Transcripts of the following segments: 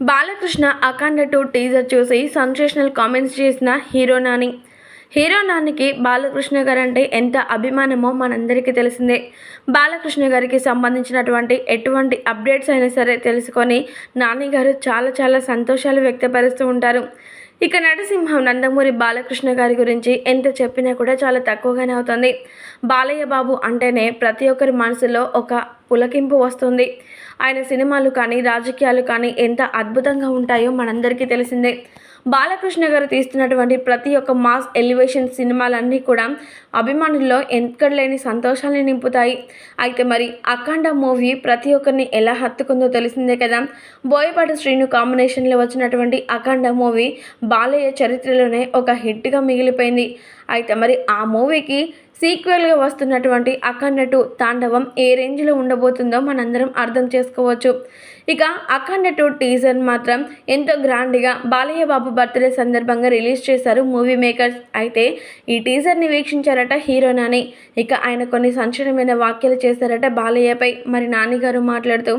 బాలకృష్ణ అఖండ 2 teaser చూసి sensational comments చేసిన hero నానికి బాలకృష్ణ గారంటే ఎంత అభిమానమో మనందరికీ తెలిసిందే. బాలకృష్ణ గారికి సంబంధించినటువంటి ఎటువంటి అప్డేట్స్ అయినా సరే తెలుసుకొని నాని గారు చాలా సంతోషాలు వ్యక్తపరుస్తూ ఉంటారు. ఇక నటసింహం నందమూరి బాలకృష్ణ గారి గురించి ఎంత చెప్పినా కూడా చాలా తక్కువగానే అవుతుంది. బాలయ్య బాబు అంటేనే ప్రతి ఒక్కరి మనసులో ఒక పులకింపు వస్తుంది. ఆయన సినిమాలు కానీ రాజకీయాలు కానీ ఎంత అద్భుతంగా ఉంటాయో మనందరికీ తెలిసిందే. బాలకృష్ణ గారు తీస్తున్నటువంటి ప్రతి ఒక్క మాస్ ఎలివేషన్ సినిమాలన్నీ కూడా అభిమానుల్లో ఎక్కడలేని సంతోషాన్ని నింపుతాయి. అయితే మరి అఖండ మూవీ ప్రతి ఒక్కరిని ఎలా హత్తుకుందో తెలిసిందే కదా. బోయపాటి శ్రీను కాంబినేషన్లో వచ్చినటువంటి అఖండ మూవీ బాలయ్య చరిత్రలోనే ఒక హిట్గా మిగిలిపోయింది. అయితే మరి ఆ మూవీకి సీక్వెల్గా వస్తున్నటువంటి అఖండ 2 తాండవం ఏ రేంజ్లో ఉండబోతుందో మనందరం అర్థం చేసుకోవచ్చు. ఇక అఖండ 2 టీజర్ మాత్రం ఎంతో గ్రాండ్గా బాలయ్య బాబు బర్త్డే సందర్భంగా రిలీజ్ చేశారు మూవీ మేకర్స్. అయితే ఈ టీజర్ని వీక్షించారట హీరో నాని. ఇక ఆయన కొన్ని సంచలనమైన వ్యాఖ్యలు చేశారట బాలయ్యపై. మరి నాని గారు మాట్లాడుతూ,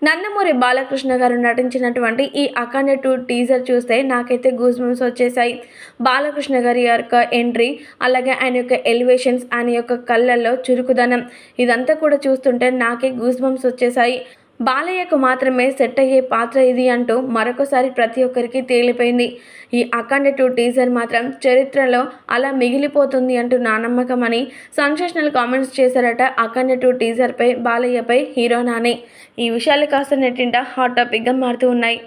నందమూరి బాలకృష్ణ గారు నటించినటువంటి ఈ అఖండ 2 టీజర్ చూస్తే నాకైతే గూస్ బంప్స్ వచ్చేసాయి. బాలకృష్ణ గారి యొక్క ఎంట్రీ, అలాగే ఆయన యొక్క ఎలివేషన్స్, ఆయన యొక్క కళ్ళల్లో చురుకుదనం, ఇదంతా కూడా చూస్తుంటే నాకే గూస్ బంప్స్ వచ్చేసాయి. బాలయ్యకు మాత్రమే సెట్ అయ్యే పాత్ర ఇది అంటూ మరొకసారి ప్రతి ఒక్కరికి తేలిపోయింది. ఈ అఖండ 2 టీజర్ మాత్రం చరిత్రలో అలా మిగిలిపోతుంది అంటూ నా నమ్మకం అని సెన్సేషనల్ కామెంట్స్ చేశారట అఖండ 2 టీజర్పై బాలయ్యపై హీరో నాని. ఈ విషయాలు కాస్త నెట్టింట హాట్ టాపిక్గా మారుతూ ఉన్నాయి.